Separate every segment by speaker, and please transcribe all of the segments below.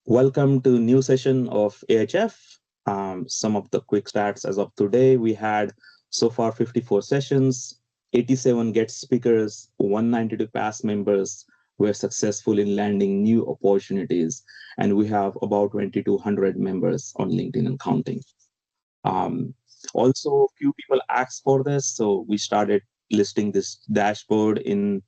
Speaker 1: Welcome to new session of AHF. Some of the quick stats as of today, we had so far 54 sessions, 87 guest speakers, 192 past members were successful in landing new opportunities, and we have about 2,200 members on LinkedIn and counting. Also, few people asked for this, so we started listing this dashboard in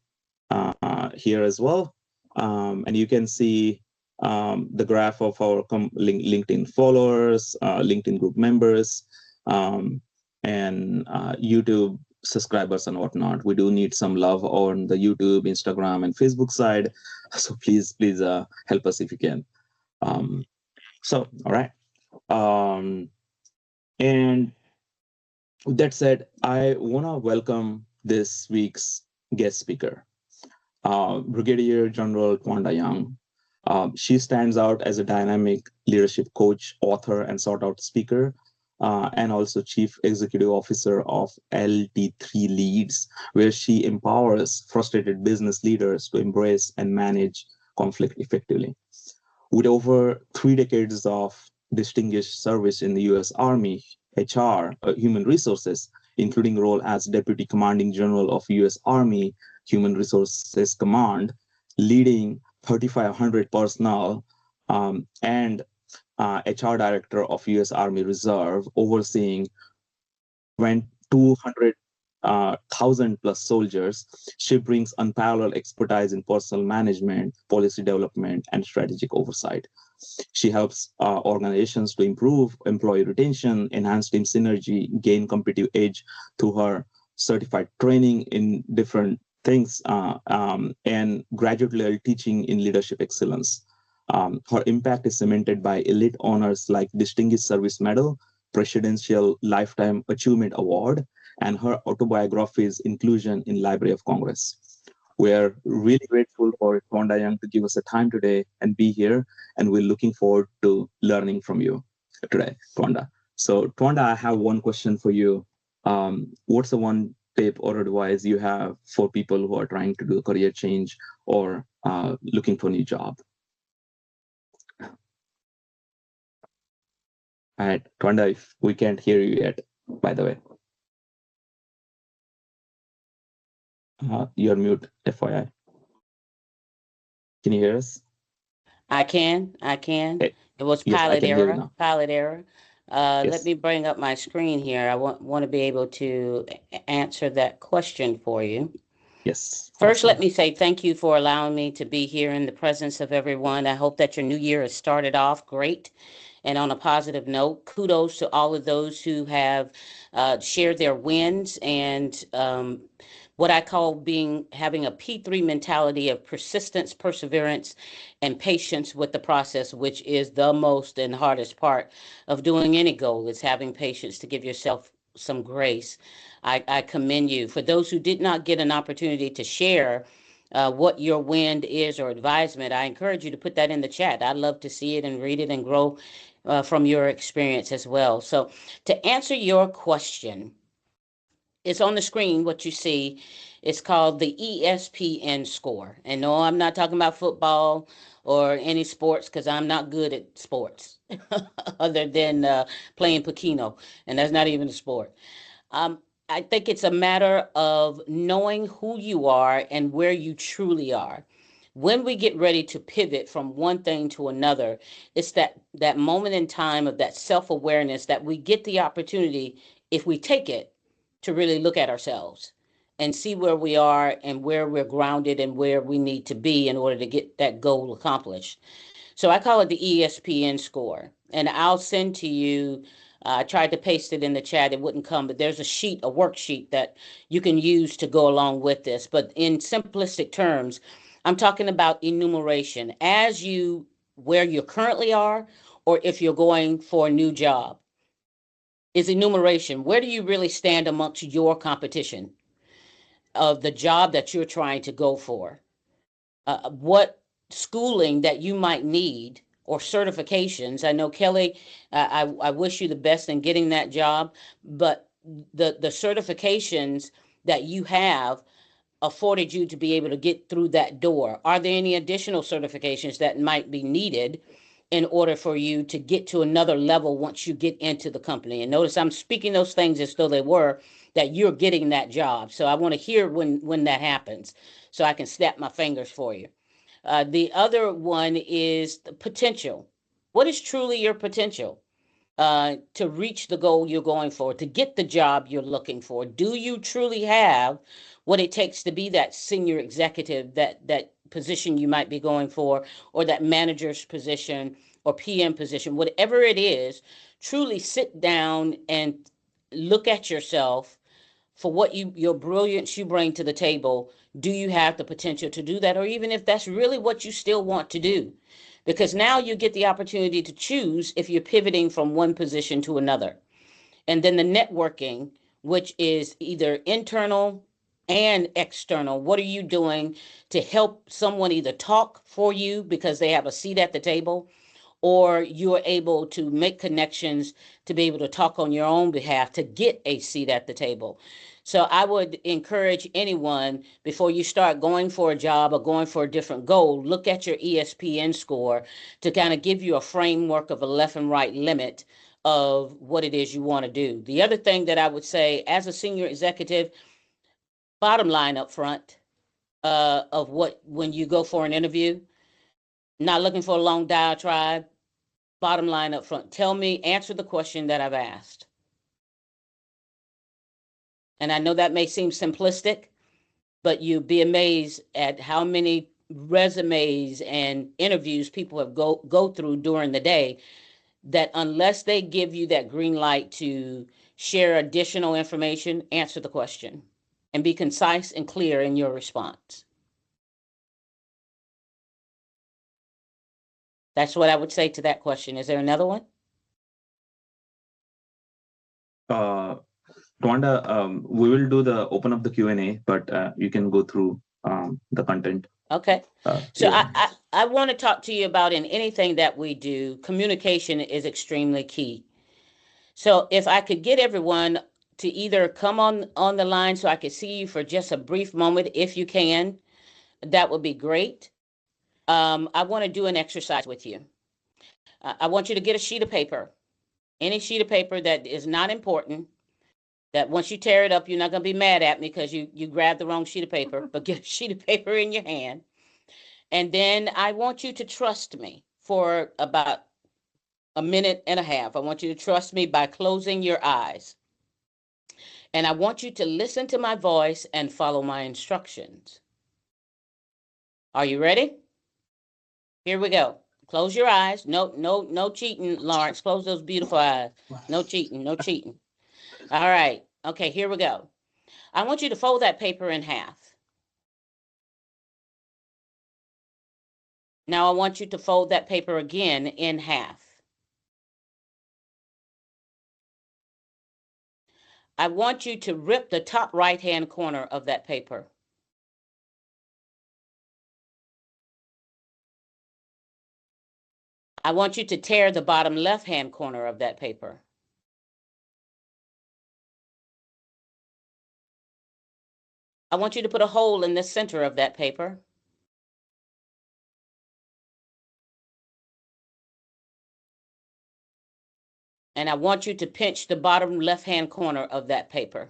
Speaker 1: here as well. And you can see the graph of our LinkedIn followers, LinkedIn group members, and YouTube subscribers and whatnot. We do need some love on the YouTube, Instagram, and Facebook side. So please help us if you can. All right. And with that said, I want to welcome this week's guest speaker, Brigadier General Twanda. She stands out as a dynamic leadership coach, author, and sought-out speaker, and also Chief Executive Officer of LT3 Leads, where she empowers frustrated business leaders to embrace and manage conflict effectively. With over 3 decades of distinguished service in the U.S. Army, HR, Human Resources, including role as Deputy Commanding General of U.S. Army Human Resources Command, leading 3,500 personnel, and HR Director of U.S. Army Reserve, overseeing 200,000 plus soldiers. She brings unparalleled expertise in personnel management, policy development, and strategic oversight. She helps organizations to improve employee retention, enhance team synergy, gain competitive edge through her certified training in different things, and graduate level teaching in leadership excellence. Her impact is cemented by elite honors like Distinguished Service Medal, Presidential Lifetime Achievement Award, and her autobiography's inclusion in Library of Congress. We're really grateful for Twanda to give us the time today and be here, and we're looking forward to learning from you today, Twanda. So, Twanda, I have one question for you. What's the one tip or advice you have for people who are trying to do a career change or looking for a new job? All right, Twanda, if we can't hear you yet, by the way. You're mute, FYI. Can you hear us?
Speaker 2: I can.
Speaker 1: Okay.
Speaker 2: It was
Speaker 1: Yes, I
Speaker 2: pilot
Speaker 1: can hear you
Speaker 2: error.
Speaker 1: now.
Speaker 2: Pilot error. Let
Speaker 1: Yes.
Speaker 2: me bring up my screen here. I want to be able to answer that question for you.
Speaker 1: Yes.
Speaker 2: First, let
Speaker 1: Awesome.
Speaker 2: me say thank you for allowing me to be here in the presence of everyone. I hope that your new year has started off great and on a positive note. Kudos to all of those who have shared their wins and what I call having a P3 mentality of persistence, perseverance, and patience with the process, which is the most and hardest part of doing any goal, is having patience to give yourself some grace. I commend you. For those who did not get an opportunity to share what your win is or advisement, I encourage you to put that in the chat. I'd love to see it and read it and grow from your experience as well. So to answer your question, it's on the screen. What you see is called the ESPN score. And no, I'm not talking about football or any sports because I'm not good at sports other than playing Pokino. And that's not even a sport. Um, I think it's a matter of knowing who you are and where you truly are. When we get ready to pivot from one thing to another, it's that moment in time of that self-awareness that we get the opportunity, if we take it, to really look at ourselves and see where we are and where we're grounded and where we need to be in order to get that goal accomplished. So I call it the ESPN score. And I'll send to you, I tried to paste it in the chat, it wouldn't come, but there's a worksheet that you can use to go along with this. But in simplistic terms, I'm talking about enumeration as you, where you currently are, or if you're going for a new job. Is enumeration. Where do you really stand amongst your competition of the job that you're trying to go for? What schooling that you might need or certifications. I know, Kelly, I wish you the best in getting that job, but the certifications that you have afforded you to be able to get through that door. Are there any additional certifications that might be needed in order for you to get to another level once you get into the company. And notice I'm speaking those things as though they were, that you're getting that job. So I want to hear when that happens so I can snap my fingers for you. The other one is the potential. What is truly your potential to reach the goal you're going for, to get the job you're looking for? Do you truly have what it takes to be that senior executive, that position you might be going for, or that manager's position or PM position, whatever it is? Truly sit down and look at yourself for what your brilliance you bring to the table. Do you have the potential to do that? Or even if that's really what you still want to do, because now you get the opportunity to choose if you're pivoting from one position to another. And then the networking, which is either internal and external. What are you doing to help someone either talk for you because they have a seat at the table, or you're able to make connections to be able to talk on your own behalf to get a seat at the table? So I would encourage anyone, before you start going for a job or going for a different goal, look at your ESPN score to kind of give you a framework of a left and right limit of what it is you want to do. The other thing that I would say as a senior executive, bottom line up front of what, when you go for an interview, not looking for a long diatribe, bottom line up front. Tell me, answer the question that I've asked. And I know that may seem simplistic, but you'd be amazed at how many resumes and interviews people have go through during the day, that unless they give you that green light to share additional information, answer the question and be concise and clear in your response. That's what I would say to that question. Is there another one?
Speaker 1: Twanda, we will do the open up the Q&A, but you can go through the content.
Speaker 2: Okay. So
Speaker 1: Yeah.
Speaker 2: I want to talk to you about, in anything that we do, communication is extremely key. So if I could get everyone to either come on the line so I could see you for just a brief moment, if you can, that would be great. I want to do an exercise with you. I want you to get a sheet of paper, any sheet of paper that is not important, that once you tear it up, you're not going to be mad at me because you grabbed the wrong sheet of paper, but get a sheet of paper in your hand. And then I want you to trust me for about a minute and a half. I want you to trust me by closing your eyes. And I want you to listen to my voice and follow my instructions. Are you ready? Here we go. Close your eyes. No cheating, Lawrence. Close those beautiful eyes. No cheating, no cheating. All right. Okay, here we go. I want you to fold that paper in half. Now I want you to fold that paper again in half. I want you to rip the top right-hand corner of that paper. I want you to tear the bottom left-hand corner of that paper. I want you to put a hole in the center of that paper. And I want you to pinch the bottom left-hand corner of that paper.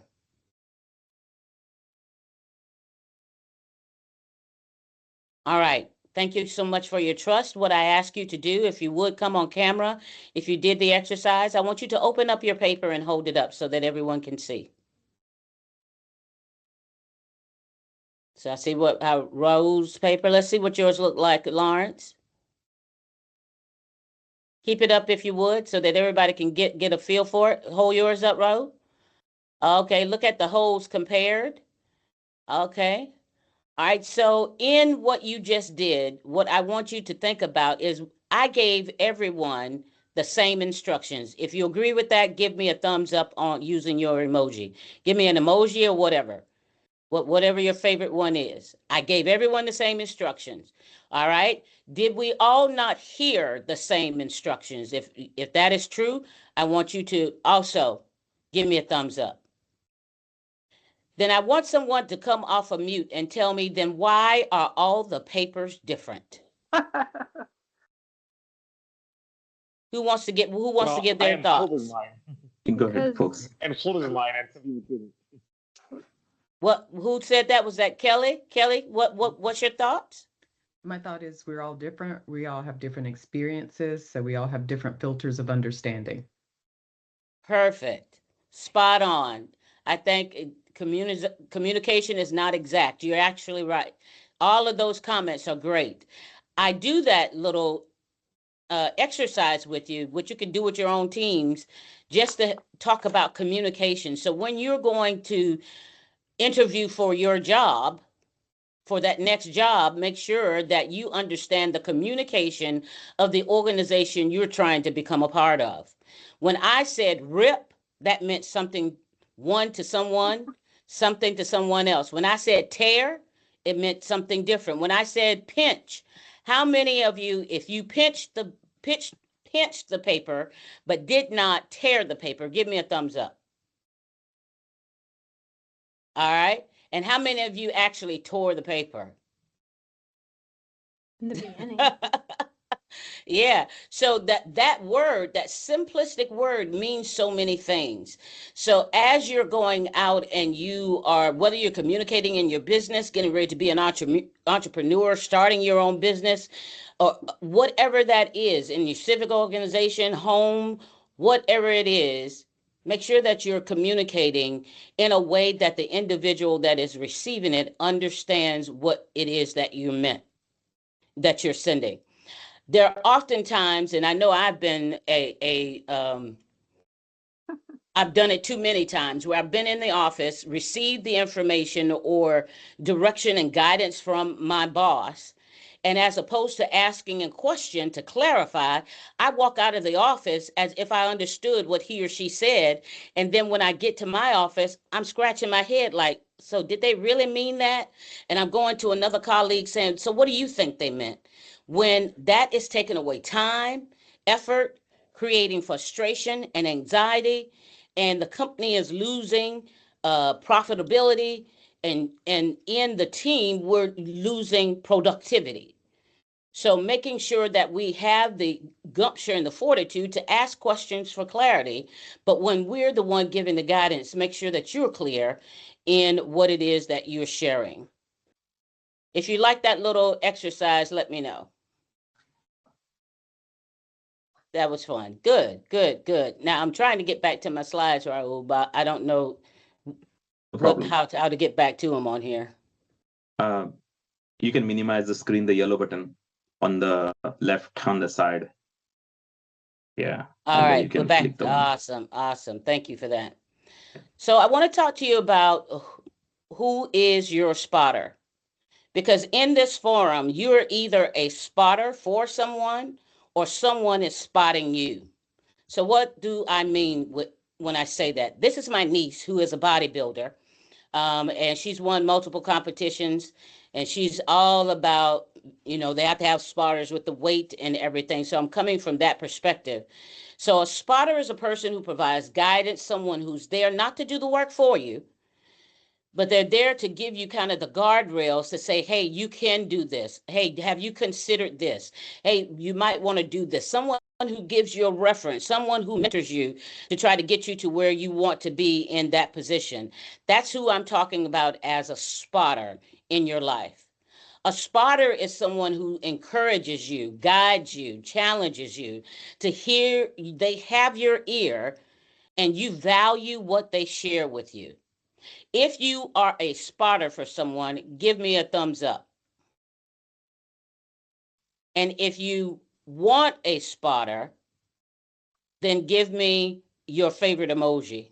Speaker 2: All right. Thank you so much for your trust. What I ask you to do, if you would come on camera, if you did the exercise, I want you to open up your paper and hold it up so that everyone can see. So I see how Rahul's paper. Let's see what yours look like, Lawrence. Keep it up if you would, so that everybody can get a feel for it. Hold yours up, Rahul. Okay, look at the holes compared. Okay. All right, so in what you just did, what I want you to think about is I gave everyone the same instructions. If you agree with that, give me a thumbs up on using your emoji. Give me an emoji or whatever. Whatever your favorite one is. I gave everyone the same instructions. All right? Did we all not hear the same instructions? If that is true, I want you to also give me a thumbs up. Then I want someone to come off of mute and tell me, then why are all the papers different? Who wants to give
Speaker 3: I
Speaker 2: their
Speaker 3: am holding
Speaker 2: thoughts?
Speaker 3: mine.
Speaker 1: Go ahead, folks.
Speaker 3: I'm holding mine, and some people didn't.
Speaker 2: Who said that? Was that Kelly? Kelly, what's your thoughts?
Speaker 4: My thought is we're all different. We all have different experiences, so we all have different filters of understanding.
Speaker 2: Perfect. Spot on. I think communication is not exact. You're actually right. All of those comments are great. I do that little exercise with you, which you can do with your own teams, just to talk about communication. So when you're going to interview for your job, for that next job, make sure that you understand the communication of the organization you're trying to become a part of. When I said rip, that meant something one to someone, something to someone else. When I said tear, it meant something different. When I said pinch, how many of you, if you pinched the paper but did not tear the paper, give me a thumbs up. All right. And how many of you actually tore the paper?
Speaker 5: In the beginning.
Speaker 2: Yeah. So that word, that simplistic word means so many things. So as you're going out and you are, whether you're communicating in your business, getting ready to be an entrepreneur, starting your own business, or whatever that is in your civic organization, home, whatever it is, make sure that you're communicating in a way that the individual that is receiving it understands what it is that you meant, that you're sending. There are oftentimes, and I know I've been I've done it too many times, where I've been in the office, received the information or direction and guidance from my boss. And as opposed to asking a question to clarify, I walk out of the office as if I understood what he or she said. And then when I get to my office, I'm scratching my head like, so did they really mean that? And I'm going to another colleague saying, so what do you think they meant? When that is taking away time, effort, creating frustration and anxiety, and the company is losing profitability, and in the team we're losing productivity. So making sure that we have the gumption and the fortitude to ask questions for clarity, but when we're the one giving the guidance, make sure that you're clear in what it is that you're sharing. If you like that little exercise, let me know. That was fun. Good, good, good. Now I'm trying to get back to my slides, Rahul, but I don't know how to get back to them on here.
Speaker 1: You can minimize the screen, the yellow button on the left on the side. Yeah.
Speaker 2: All right, go back. Awesome, awesome. Thank you for that. So I want to talk to you about who is your spotter. Because in this forum, you're either a spotter for someone or someone is spotting you. So what do I mean when I say that? This is my niece, who is a bodybuilder, and she's won multiple competitions, and she's all about, they have to have spotters with the weight and everything. So I'm coming from that perspective. So a spotter is a person who provides guidance, someone who's there not to do the work for you, but they're there to give you kind of the guardrails to say, hey, you can do this. Hey, have you considered this? Hey, you might want to do this. Someone who gives you a reference, someone who mentors you to try to get you to where you want to be in that position. That's who I'm talking about as a spotter in your life. A spotter is someone who encourages you, guides you, challenges you to hear. They have your ear and you value what they share with you. If you are a spotter for someone, give me a thumbs up. And if you want a spotter, then give me your favorite emoji.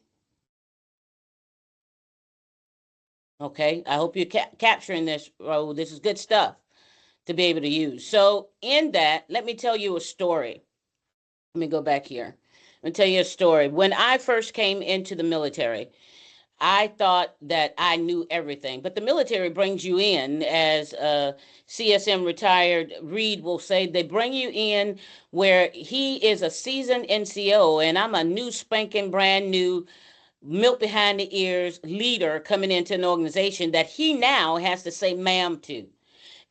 Speaker 2: Okay, I hope you're capturing this, Rahul. This is good stuff to be able to use. So in that, let me tell you a story. Let me go back here. Let me tell you a story. When I first came into the military, I thought that I knew everything, but the military brings you in, as CSM retired Reed will say, they bring you in where he is a seasoned NCO and I'm a new spanking brand new milk behind the ears leader coming into an organization that he now has to say ma'am to.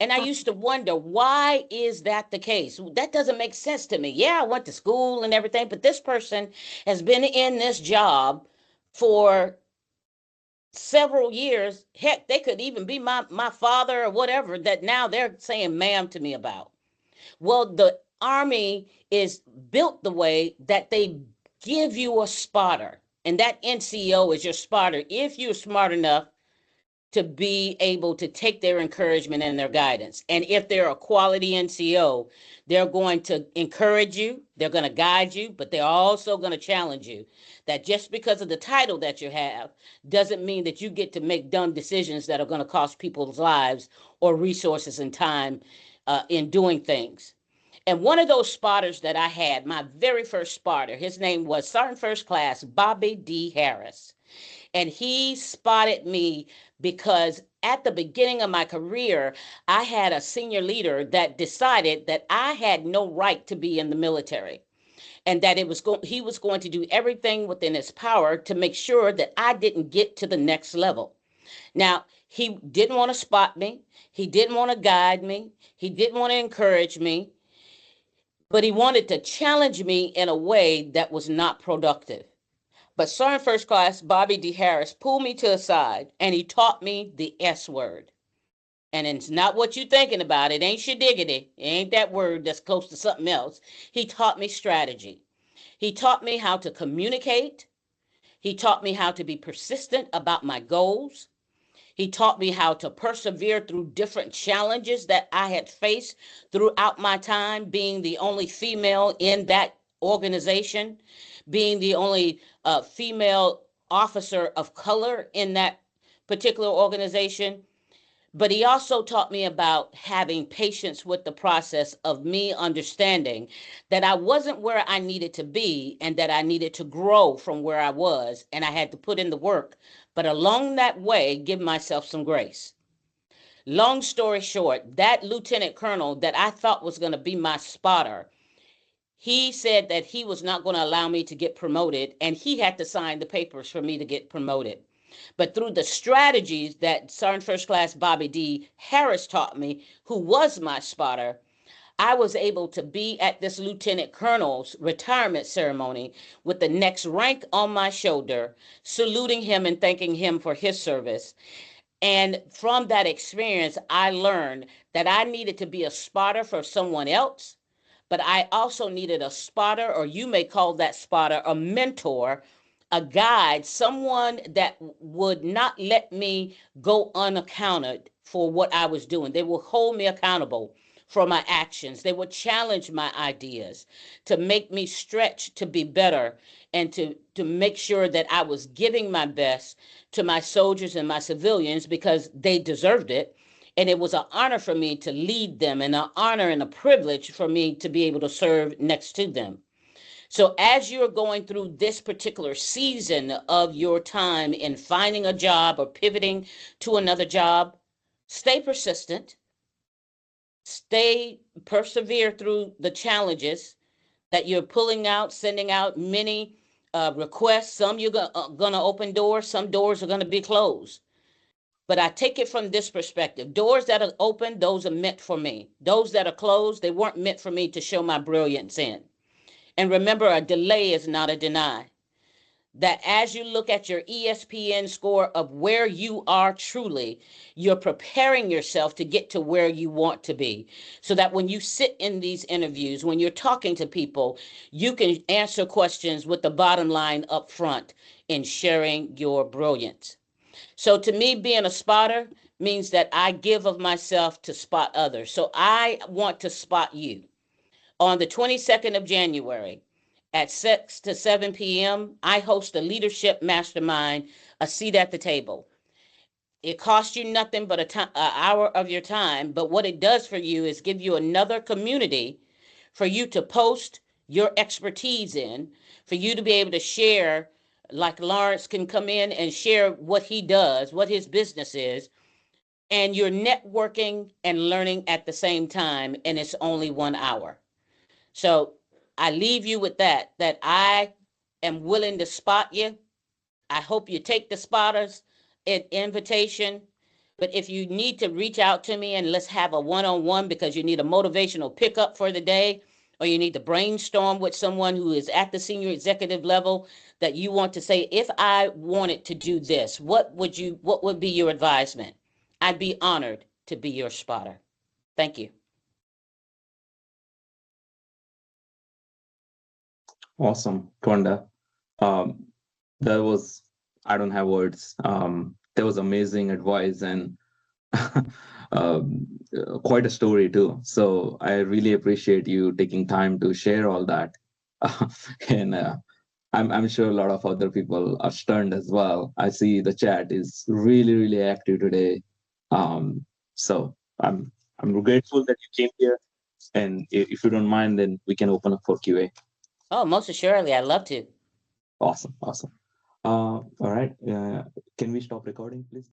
Speaker 2: And I used to wonder, why is that the case? That doesn't make sense to me. Yeah, I went to school and everything, but this person has been in this job for several years. Heck, they could even be my father or whatever, that now they're saying ma'am to me about. Well, the Army is built the way that they give you a spotter, and that NCO is your spotter if you're smart enough to be able to take their encouragement and their guidance. And if they're a quality NCO, they're going to encourage you, they're going to guide you, but they're also going to challenge you. That just because of the title that you have doesn't mean that you get to make dumb decisions that are going to cost people's lives or resources and time in doing things. And one of those spotters that I had, my very first spotter, his name was Sergeant First Class Bobby D. Harris. And he spotted me because at the beginning of my career, I had a senior leader that decided that I had no right to be in the military, and that he was going to do everything within his power to make sure that I didn't get to the next level. Now, he didn't want to spot me. He didn't want to guide me. He didn't want to encourage me, but he wanted to challenge me in a way that was not productive. But Sergeant First Class Bobby D. Harris pulled me to the side and he taught me the S word. And it's not what you're thinking about. It ain't shadiggity. It ain't that word that's close to something else. He taught me strategy. He taught me how to communicate. He taught me how to be persistent about my goals. He taught me how to persevere through different challenges that I had faced throughout my time being the only female in that organization, being the only female officer of color in that particular organization. But he also taught me about having patience with the process of me understanding that I wasn't where I needed to be and that I needed to grow from where I was, and I had to put in the work, but along that way, give myself some grace. Long story short, that lieutenant colonel that I thought was going to be my spotter, he said that he was not going to allow me to get promoted, and he had to sign the papers for me to get promoted. But through the strategies that Sergeant First Class Bobby D. Harris taught me, who was my spotter, I was able to be at this lieutenant colonel's retirement ceremony with the next rank on my shoulder, saluting him and thanking him for his service. And from that experience, I learned that I needed to be a spotter for someone else, but I also needed a spotter, or you may call that spotter a mentor, a guide, someone that would not let me go unaccounted for what I was doing. They will hold me accountable for my actions. They would challenge my ideas to make me stretch to be better and to make sure that I was giving my best to my soldiers and my civilians because they deserved it. And it was an honor for me to lead them, and an honor and a privilege for me to be able to serve next to them. So as you're going through this particular season of your time in finding a job or pivoting to another job, stay persistent, stay persevere through the challenges that you're pulling out, sending out many requests. Some you're going to open doors, some doors are going to be closed. But I take it from this perspective. Doors that are open, those are meant for me. Those that are closed, they weren't meant for me to show my brilliance in. And remember, a delay is not a deny. That as you look at your ESPN score of where you are truly, you're preparing yourself to get to where you want to be. So that when you sit in these interviews, when you're talking to people, you can answer questions with the bottom line up front in sharing your brilliance. So to me, being a spotter means that I give of myself to spot others. So I want to spot you. On the 22nd of January at 6 to 7 p.m., I host a leadership mastermind, a seat at the table. It costs you nothing but an hour of your time, but what it does for you is give you another community for you to post your expertise in, for you to be able to share, like Lawrence can come in and share what he does, what his business is, and you're networking and learning at the same time, and it's only 1 hour. So I leave you with that I am willing to spot you. I hope you take the spotters invitation, But if you need to reach out to me and let's have a one-on-one because you need a motivational pickup for the day, or you need to brainstorm with someone who is at the senior executive level that you want to say, if I wanted to do this, what would be your advisement? I'd be honored to be your spotter. Thank you.
Speaker 1: Awesome, Twanda. Um, that was, I don't have words. That was amazing advice and quite a story too. So I really appreciate you taking time to share all that. And I'm sure a lot of other people are stunned as well. I see the chat is really, really active today. So I'm grateful that you came here. And if you don't mind, then we can open up for QA.
Speaker 2: Oh, most assuredly, I'd love to.
Speaker 1: Awesome, awesome. All right. Can we stop recording, please?